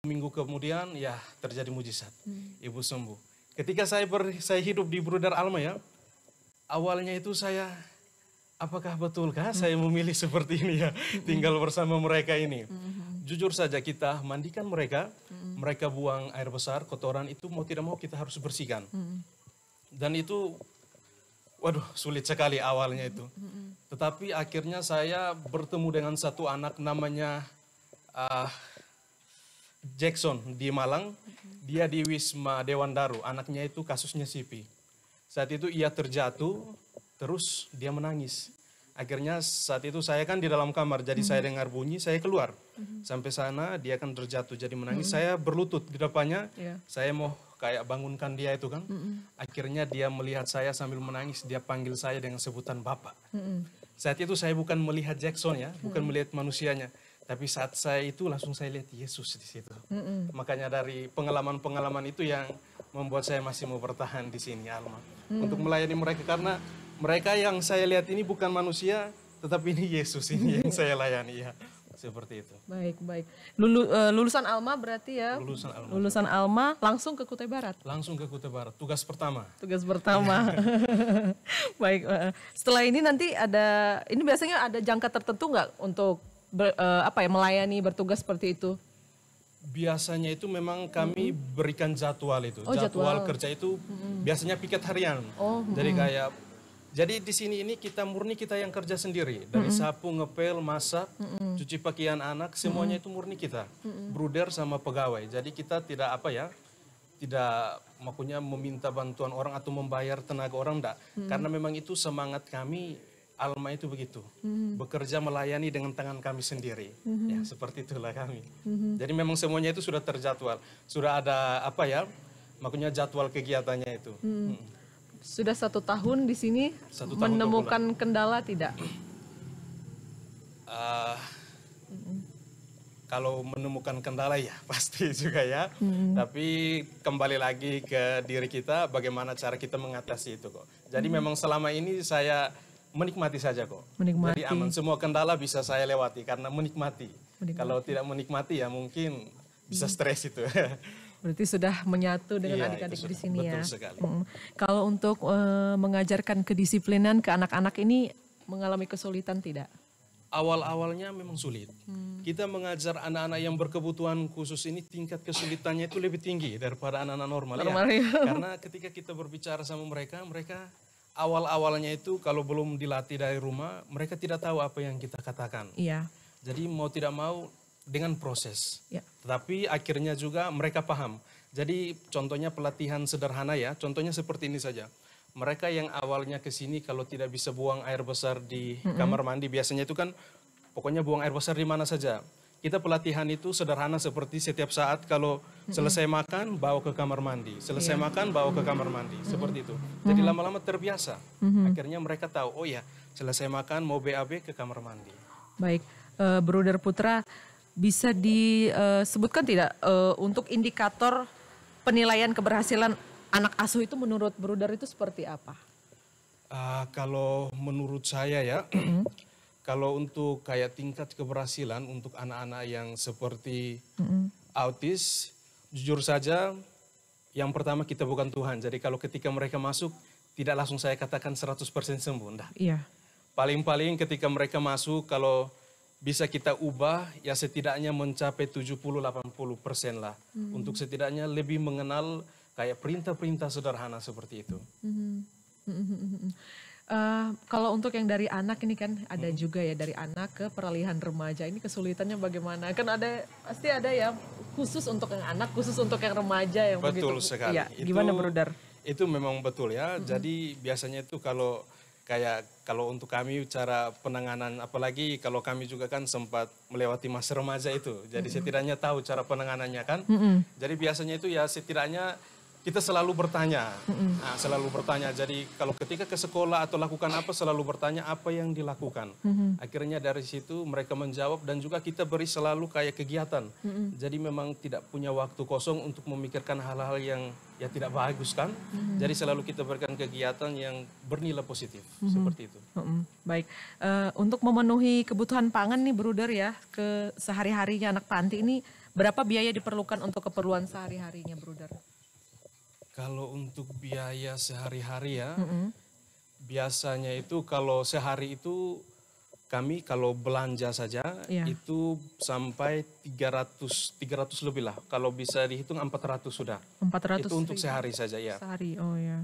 minggu kemudian ya terjadi mujizat. Ibu sembuh. Ketika saya hidup di Bruder Alma ya, awalnya itu saya, apakah betulkah saya memilih seperti ini ya, tinggal bersama mereka ini. Jujur saja kita mandikan mereka, mereka buang air besar, kotoran itu mau tidak mau kita harus bersihkan. Dan itu, waduh sulit sekali awalnya itu. Tetapi akhirnya saya bertemu dengan satu anak namanya Jackson di Malang, dia di Wisma Dewan Daru, anaknya itu kasusnya CP. Saat itu ia terjatuh, terus dia menangis. Akhirnya saat itu saya kan di dalam kamar, jadi saya dengar bunyi, saya keluar. Sampai sana dia kan terjatuh, jadi menangis. Saya berlutut di depannya, saya mau kayak bangunkan dia itu kan. Akhirnya dia melihat saya sambil menangis, dia panggil saya dengan sebutan Bapak. Saat itu saya bukan melihat Jackson ya, bukan melihat manusianya. Tapi saat saya itu langsung saya lihat Yesus di situ. Makanya dari pengalaman-pengalaman itu yang membuat saya masih mau bertahan di sini, Alma. Untuk melayani mereka, karena mereka yang saya lihat ini bukan manusia, tetapi ini Yesus ini yang saya layani ya. Seperti itu. Baik. Lulusan Alma berarti ya? Lulusan Alma langsung ke Kutai Barat? Langsung ke Kutai Barat, tugas pertama. Baik, setelah ini nanti ini biasanya ada jangka tertentu nggak untuk melayani bertugas seperti itu? Biasanya itu memang kami berikan jadwal itu. Jadwal kerja itu biasanya piket harian. Jadi di sini ini kita yang kerja sendiri. Dari sapu, ngepel, masak, cuci pakaian anak, semuanya itu murni kita. Bruder sama pegawai. Jadi kita tidak maksudnya meminta bantuan orang atau membayar tenaga orang, enggak. Karena memang itu semangat kami, Alma itu begitu. Bekerja melayani dengan tangan kami sendiri. Ya, seperti itulah kami. Jadi memang semuanya itu sudah terjadwal. Sudah ada maksudnya jadwal kegiatannya itu. Sudah 1 tahun di sini, menemukan kendala tidak? Kalau menemukan kendala ya pasti juga ya. Tapi kembali lagi ke diri kita, bagaimana cara kita mengatasi itu kok. Jadi memang selama ini saya menikmati saja kok. Jadi aman, semua kendala bisa saya lewati karena menikmati. Kalau tidak menikmati ya mungkin bisa stres itu. Berarti sudah menyatu dengan adik-adik di sini ya. Betul sekali. Kalau untuk mengajarkan kedisiplinan ke anak-anak ini mengalami kesulitan tidak? Awal-awalnya memang sulit. Kita mengajar anak-anak yang berkebutuhan khusus ini tingkat kesulitannya itu lebih tinggi daripada anak-anak normal ya. Karena ketika kita berbicara sama mereka awal-awalnya itu kalau belum dilatih dari rumah, mereka tidak tahu apa yang kita katakan. Iya. Jadi mau tidak mau dengan proses. Tetapi akhirnya juga mereka paham. Jadi contohnya pelatihan sederhana ya, contohnya seperti ini saja. Mereka yang awalnya ke sini kalau tidak bisa buang air besar di kamar mandi, biasanya itu kan pokoknya buang air besar di mana saja. Kita pelatihan itu sederhana seperti setiap saat kalau selesai makan bawa ke kamar mandi, selesai makan bawa ke kamar mandi, seperti itu. Jadi lama-lama terbiasa. Akhirnya mereka tahu, oh ya selesai makan mau BAB ke kamar mandi. Baik, Bruder Putra, bisa disebutkan tidak untuk indikator penilaian keberhasilan anak asuh itu menurut Bruder itu seperti apa? Kalau menurut saya ya, kalau untuk kayak tingkat keberhasilan untuk anak-anak yang seperti autis, jujur saja yang pertama kita bukan Tuhan. Jadi kalau ketika mereka masuk, tidak langsung saya katakan 100% sembuh. Enggak. Iya. Paling-paling ketika mereka masuk, kalau bisa kita ubah, ya setidaknya mencapai 70-80% lah. Untuk setidaknya lebih mengenal kayak perintah-perintah sederhana seperti itu. Kalau untuk yang dari anak ini kan ada juga ya, dari anak ke peralihan remaja, ini kesulitannya bagaimana? Kan pasti ada ya khusus untuk yang anak, khusus untuk yang remaja yang begitu. Betul sekali. Ya, gimana Bruder? Itu memang betul ya. Jadi biasanya itu kalau untuk kami cara penanganan, apalagi kalau kami juga kan sempat melewati masa remaja itu. Jadi setidaknya tahu cara penanganannya kan. Jadi biasanya itu ya setidaknya kita selalu bertanya. Selalu bertanya. Jadi kalau ketika ke sekolah atau lakukan apa, selalu bertanya apa yang dilakukan. Akhirnya dari situ mereka menjawab dan juga kita beri selalu kayak kegiatan. Jadi memang tidak punya waktu kosong untuk memikirkan hal-hal yang ya tidak bagus kan. Jadi selalu kita berikan kegiatan yang bernilai positif. Seperti itu. Baik. Untuk memenuhi kebutuhan pangan nih Bruder ya, ke sehari-harinya anak panti ini Berapa biaya diperlukan untuk keperluan sehari-harinya, Bruder? Kalau untuk biaya sehari-hari ya, biasanya itu kalau sehari itu kami kalau belanja saja Iya. itu sampai 300 lebih lah. Kalau bisa dihitung 400 sudah. 400 Itu untuk ribu sehari saja ya. sehari, oh ya.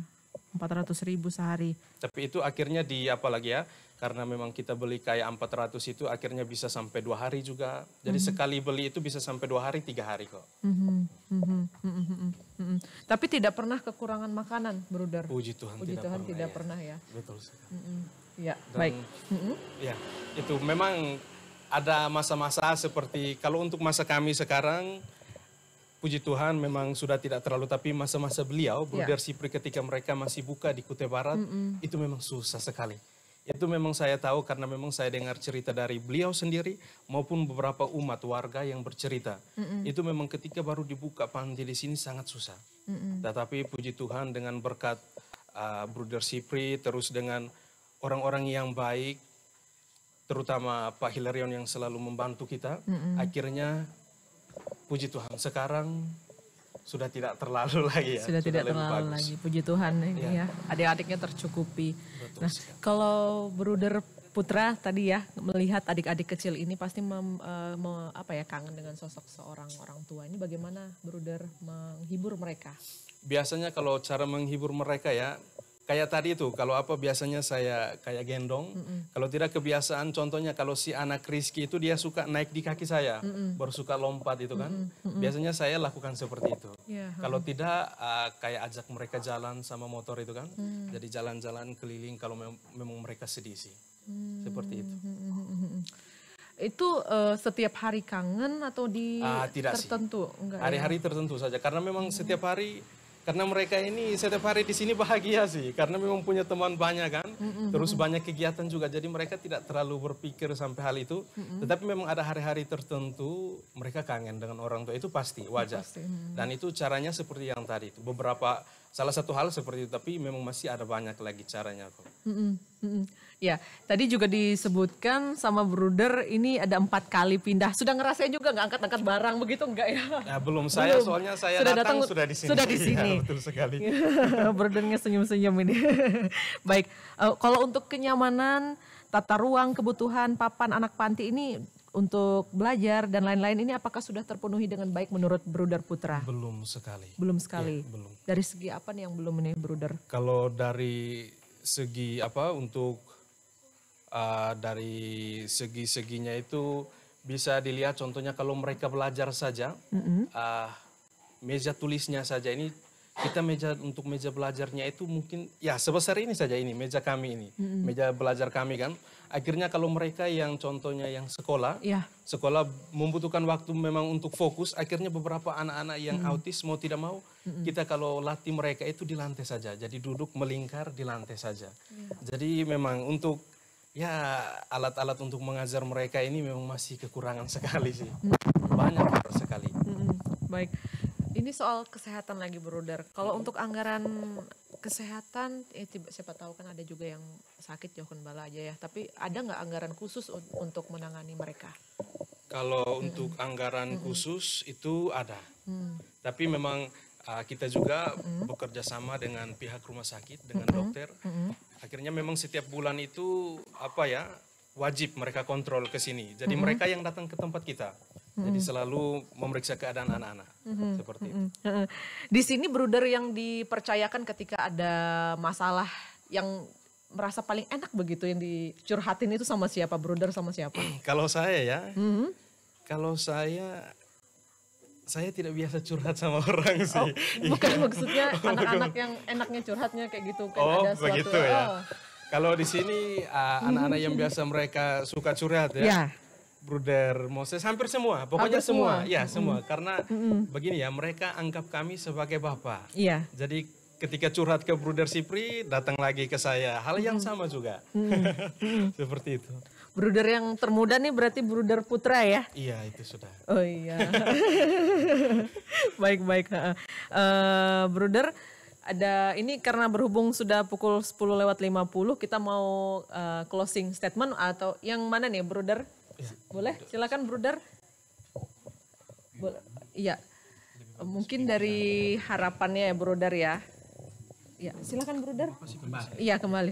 400.000 sehari. Tapi itu akhirnya di apa lagi ya? Karena memang kita beli kayak 400 itu akhirnya bisa sampai 2 hari juga. Jadi sekali beli itu bisa sampai 2 hari, 3 hari kok. Tapi tidak pernah kekurangan makanan, Bruder. Puji Tuhan, Puji tidak Tuhan pernah, tidak ya. pernah ya. Betul sekali. Ya, Dan, baik. ya, itu memang ada masa-masa seperti kalau untuk masa kami sekarang, puji Tuhan memang sudah tidak terlalu, tapi masa-masa beliau, Bruder Sipri ketika mereka masih buka di Kutai Barat, itu memang susah sekali. Itu memang saya tahu karena memang saya dengar cerita dari beliau sendiri maupun beberapa umat warga yang bercerita. Itu memang ketika baru dibuka panti di sini sangat susah. Tetapi puji Tuhan dengan berkat Bruder Sipri terus dengan orang-orang yang baik, terutama Pak Hilarion yang selalu membantu kita, akhirnya puji Tuhan sekarang sudah tidak terlalu lagi ya. Sudah tidak lebih terlalu bagus. lagi, puji Tuhan ini ya. Adik-adiknya tercukupi. Betul Nah, sekali. kalau Bruder Putra tadi ya melihat adik-adik kecil ini pasti kangen dengan sosok seorang orang tua. Ini bagaimana Bruder menghibur mereka? Biasanya kalau cara menghibur mereka ya, kayak tadi itu, kalau apa biasanya saya kayak gendong. Kalau tidak kebiasaan, contohnya kalau si anak Rizky itu dia suka naik di kaki saya, baru suka lompat itu kan. Biasanya saya lakukan seperti itu. Ya, Kalau tidak, kayak ajak mereka jalan sama motor itu kan. Jadi jalan-jalan keliling kalau memang mereka sedih sih. Seperti itu. Itu setiap hari kangen atau di Tidak sih. tertentu? Enggak ya? Hari-hari tertentu saja, karena memang setiap hari, karena mereka ini setiap hari di sini bahagia sih, karena memang punya teman banyak kan, terus banyak kegiatan juga, jadi mereka tidak terlalu berpikir sampai hal itu. Tetapi memang ada hari-hari tertentu mereka kangen dengan orang tua, itu pasti wajar. Pasti. Dan itu caranya seperti yang tadi itu, salah satu hal seperti itu, tapi memang masih ada banyak lagi caranya kok. Ya, tadi juga disebutkan sama Bruder ini ada 4 kali pindah. Sudah ngerasain juga nggak angkat-angkat barang begitu enggak ya? Nah, belum saya, soalnya saya Sudah datang datang, sudah di sini. sudah di sini. Ya, betul sekali. Brudernya senyum-senyum ini. Baik, kalau untuk kenyamanan, tata ruang, kebutuhan, papan anak panti ini untuk belajar dan lain-lain ini apakah sudah terpenuhi dengan baik menurut Bruder Putra? Belum sekali. Belum sekali. Ya, belum. Dari segi apa nih yang belum ini, Bruder? Kalau dari segi apa untuk dari segi-seginya itu bisa dilihat contohnya kalau mereka belajar saja, meja tulisnya saja ini, kita untuk meja belajarnya itu mungkin ya sebesar ini saja, ini meja kami ini, meja belajar kami kan. Akhirnya kalau mereka yang contohnya yang sekolah membutuhkan waktu memang untuk fokus, akhirnya beberapa anak-anak yang autis mau tidak mau, kita kalau latih mereka itu di lantai saja, jadi duduk melingkar di lantai saja. Jadi memang untuk ya alat-alat untuk mengajar mereka ini memang masih kekurangan sekali sih, banyak sekali. Baik. Ini soal kesehatan lagi, Bruder. Kalau untuk anggaran kesehatan, siapa tahu kan ada juga yang sakit jauhkan bala aja ya. Tapi ada nggak anggaran khusus untuk menangani mereka? Kalau untuk anggaran khusus itu ada. Tapi memang kita juga bekerja sama dengan pihak rumah sakit, dengan dokter. Akhirnya memang setiap bulan itu wajib mereka kontrol ke sini. Jadi mereka yang datang ke tempat kita. Jadi selalu memeriksa keadaan anak-anak. Seperti itu. Di sini Bruder yang dipercayakan ketika ada masalah yang merasa paling enak begitu yang dicurhatin itu sama siapa? Bruder sama siapa? Kalau saya ya, kalau saya tidak biasa curhat sama orang sih. Bukan maksudnya anak-anak yang enaknya curhatnya kayak gitu kan ada suatu. Begitu ya. Kalau di sini anak-anak yang biasa mereka suka curhat ya. Bruder Moses hampir semua, pokoknya semua. Ya, semua. Karena begini ya, mereka anggap kami sebagai bapak. Iya. Jadi ketika curhat ke Bruder Sipri, datang lagi ke saya. Hal yang sama juga. Seperti itu. Bruder yang termuda nih berarti Bruder Putra ya? Iya, itu sudah. Oh iya. Baik-baik. Bruder, ada ini karena berhubung sudah pukul 10:50, kita mau closing statement atau yang mana nih, Bruder? Boleh, silakan Bruder. Iya, mungkin dari harapannya ya Brother ya. Ya, silakan Brother. Iya kembali.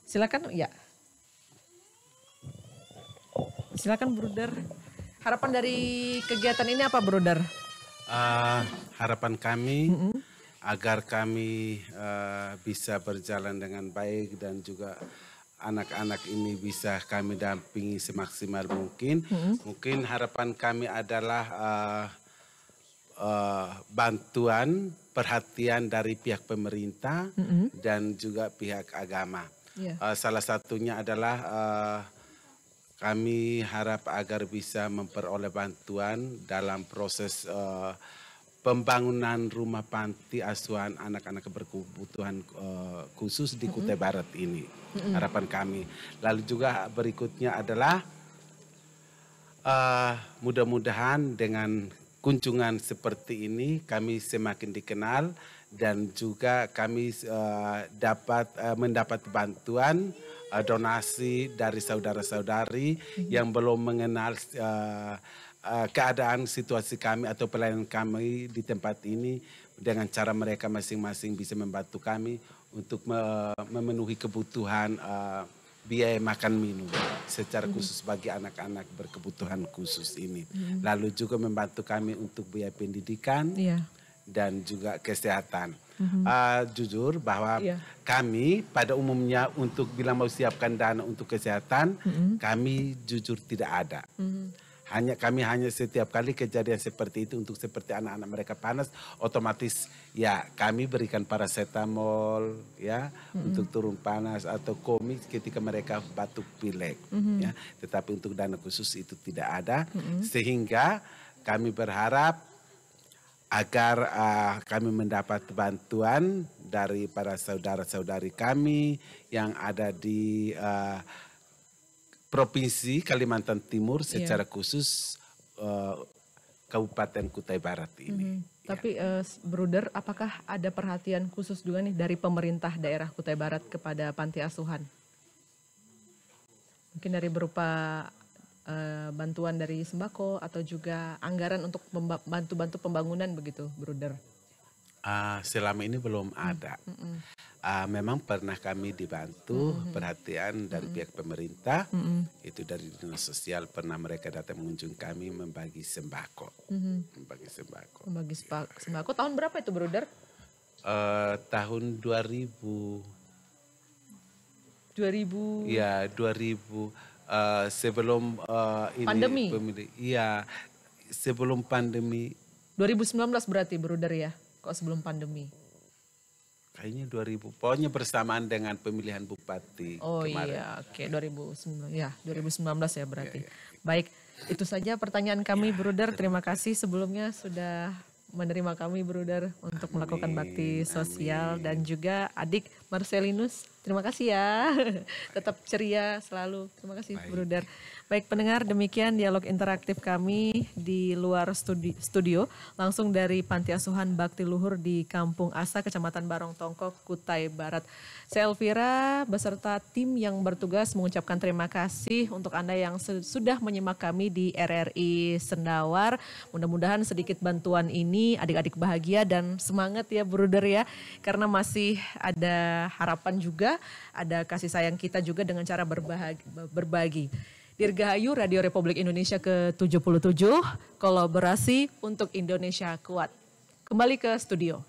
Silakan, ya. Silakan Brother. Harapan dari kegiatan ini apa Brother? Harapan kami agar kami bisa berjalan dengan baik dan juga anak-anak ini bisa kami dampingi semaksimal mungkin. Mungkin harapan kami adalah bantuan, perhatian dari pihak pemerintah dan juga pihak agama. Salah satunya adalah kami harap agar bisa memperoleh bantuan dalam proses pembangunan rumah panti asuhan anak-anak berkebutuhan khusus di Kutai Barat ini. Harapan kami. Lalu juga berikutnya adalah mudah-mudahan dengan kunjungan seperti ini kami semakin dikenal dan juga kami mendapat bantuan donasi dari saudara-saudari yang belum mengenal keadaan situasi kami atau pelayanan kami di tempat ini, dengan cara mereka masing-masing bisa membantu kami untuk memenuhi kebutuhan biaya makan minum secara khusus bagi anak-anak berkebutuhan khusus ini. Lalu juga membantu kami untuk biaya pendidikan dan juga kesehatan. Jujur bahwa kami pada umumnya untuk bila mau siapkan dana untuk kesehatan, kami jujur tidak ada. Kami hanya setiap kali kejadian seperti itu untuk seperti anak-anak mereka panas, otomatis ya kami berikan paracetamol ya untuk turun panas atau komik ketika mereka batuk pilek ya. Tetapi untuk dana khusus itu tidak ada, sehingga kami berharap agar kami mendapat bantuan dari para saudara-saudari kami yang ada di Provinsi Kalimantan Timur secara khusus Kabupaten Kutai Barat ini. Tapi Brother, apakah ada perhatian khusus juga nih dari pemerintah daerah Kutai Barat kepada panti asuhan? Mungkin dari berupa bantuan dari sembako atau juga anggaran untuk bantu-bantu pembangunan begitu, Brother? Selama ini belum ada. Memang pernah kami dibantu perhatian dari pihak pemerintah, itu dari dinas sosial pernah mereka datang mengunjungi kami membagi sembako. Membagi sembako. Membagi sembako tahun berapa itu Brother? Tahun 2000. 2000. Ya 2000 sebelum ini pandemi. Iya sebelum pandemi. 2019 berarti Brother ya? Kok sebelum pandemi? Kayaknya 2000, pokoknya bersamaan dengan pemilihan bupati kemarin. Iya, oke 2019 ya berarti. Baik, itu saja pertanyaan kami Brother. Terima kasih sebelumnya sudah menerima kami Brother untuk melakukan bakti sosial dan juga adik Marcelinus. Terima kasih ya. Tetap ceria selalu. Terima kasih Brother. Baik pendengar, demikian dialog interaktif kami di luar studio langsung dari Panti Asuhan Bakti Luhur di Kampung Asa, Kecamatan Barong Tongkok, Kutai Barat. Saya Elvira beserta tim yang bertugas mengucapkan terima kasih untuk Anda yang sudah menyimak kami di RRI Sendawar. Mudah-mudahan sedikit bantuan ini adik-adik bahagia dan semangat ya Brother ya, karena masih ada harapan juga, ada kasih sayang kita juga dengan cara berbagi. Dirgahayu Radio Republik Indonesia ke-77, kolaborasi untuk Indonesia kuat. Kembali ke studio.